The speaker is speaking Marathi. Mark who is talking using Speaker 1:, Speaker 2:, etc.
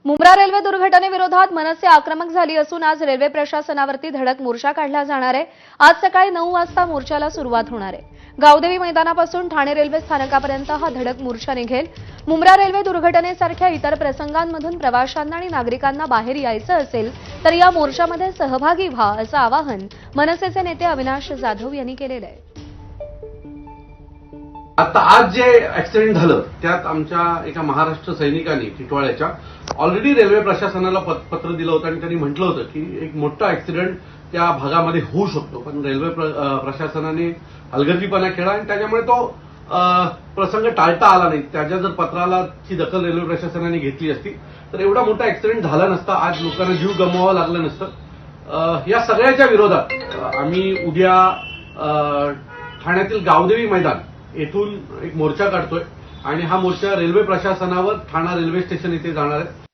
Speaker 1: मुंब्रा रेल्वे दुर्घटनेविरोधात मनसे आक्रमक झाली असून आज रेल्वे प्रशासनावरती धडक मोर्चा काढला जाणार आहे। आज सकाळी 9 वाजता मोर्चाला सुरुवात होणार आहे। गावदेवी मैदानापासून ठाणे रेल्वे स्थानकापर्यंत हा धडक मोर्चा निघेल। मुंब्रा रेल्वे दुर्घटनेसारख्या इतर प्रसंगांमधून प्रवाशांना आणि नागरिकांना बाहेर यायचं असेल तर या मोर्चामध्ये सहभागी व्हा असं आवाहन मनसेचे नेते अविनाश जाधव यांनी केलेलं आहे।
Speaker 2: आता आज जे ऍक्सिडेंट झालं त्यात आमच्या एका महाराष्ट्र सैनिकांनी टिटवाळ्याच्या ऑलरेडी रेल्वे प्रशासनाला पत्र दिलं होतं आणि त्यांनी म्हटलं होतं की एक मोठा ऍक्सिडेंट त्या भागामध्ये होऊ शकतो, पण रेल्वे प्रशासनाने हलगर्जीपणा केला आणि त्याच्यामुळे तो प्रसंग टाळता आला नाही। त्याच्या जर पत्राला ची दखल रेल्वे प्रशासनाने घेतली असती तर एवढा मोठा ऍक्सिडेंट झाला नसता, आज लोकांना जीव गमवावा लागलं नसतं। या सगळ्याच्या विरोधात आम्ही उद्या ठाण्यातील गावदेवी मैदान येथून एक मोर्चा काढतोय आणि हा मोर्चा रेल्वे प्रशासनावर ठाणा रेल्वे स्टेशन येथे जाणार आहे।